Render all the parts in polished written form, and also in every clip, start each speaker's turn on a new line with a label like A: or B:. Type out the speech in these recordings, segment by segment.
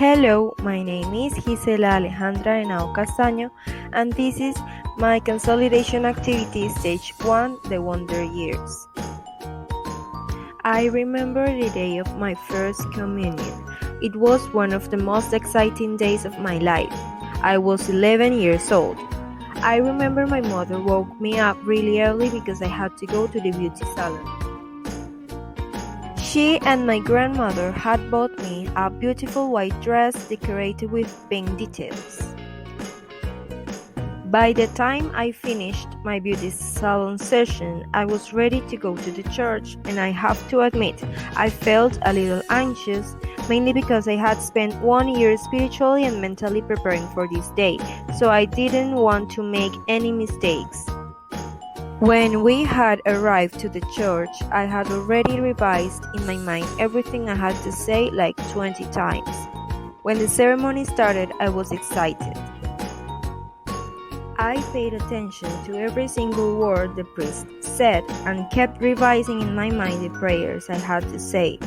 A: Hello, my name is Gisela Alejandra Henao Castaño, and this is my consolidation activity stage 1, the Wonder Years. I remember the day of my first communion. It was one of the most exciting days of my life. I was 11 years old. I remember my mother woke me up really early because I had to go to the beauty salon. She and my grandmother had bought me a beautiful white dress decorated with pink details. By the time I finished my beauty salon session, I was ready to go to the church, and I have to admit, I felt a little anxious, mainly because I had spent 1 year spiritually and mentally preparing for this day, so I didn't want to make any mistakes. When we had arrived to the church, I had already revised in my mind everything I had to say like 20 times. When the ceremony started, I was excited. I paid attention to every single word the priest said and kept revising in my mind the prayers I had to say.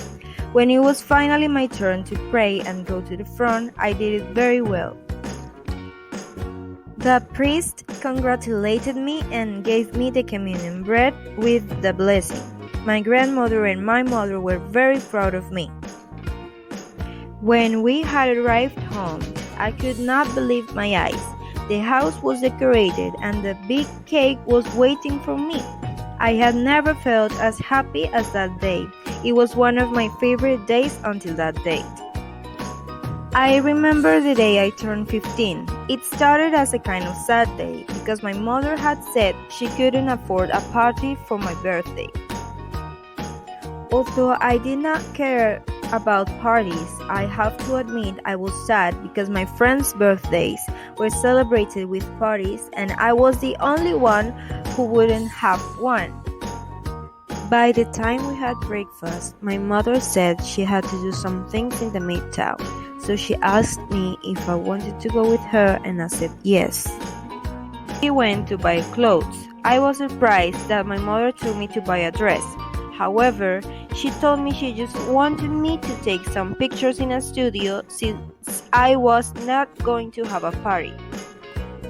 A: When it was finally my turn to pray and go to the front, I did it very well. The priest congratulated me and gave me the communion bread with the blessing. My grandmother and my mother were very proud of me. When we had arrived home, I could not believe my eyes. The house was decorated and the big cake was waiting for me. I had never felt as happy as that day. It was one of my favorite days until that date. I remember the day I turned 15. It started as a kind of sad day because my mother had said she couldn't afford a party for my birthday. Although I did not care about parties, I have to admit I was sad because my friends' birthdays were celebrated with parties and I was the only one who wouldn't have one. By the time we had breakfast, my mother said she had to do some things in the midtown. So she asked me if I wanted to go with her, and I said yes. We went to buy clothes. I was surprised that my mother told me to buy a dress. However, she told me she just wanted me to take some pictures in a studio since I was not going to have a party.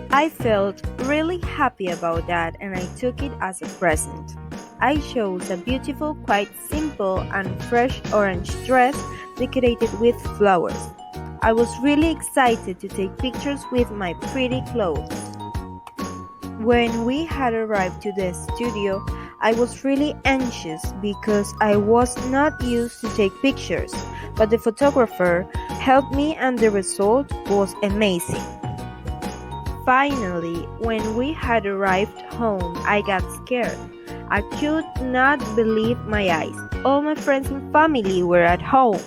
A: I felt really happy about that, and I took it as a present. I chose a beautiful, quite simple and fresh orange dress decorated with flowers. I was really excited to take pictures with my pretty clothes. When we had arrived to the studio, I was really anxious because I was not used to take pictures, but the photographer helped me and the result was amazing. Finally, when we had arrived home, I got scared. I could not believe my eyes. All my friends and family were at home.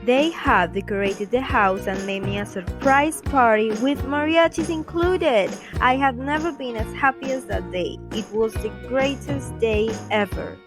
A: They had decorated the house and made me a surprise party with mariachis included. I had never been as happy as that day. It was the greatest day ever.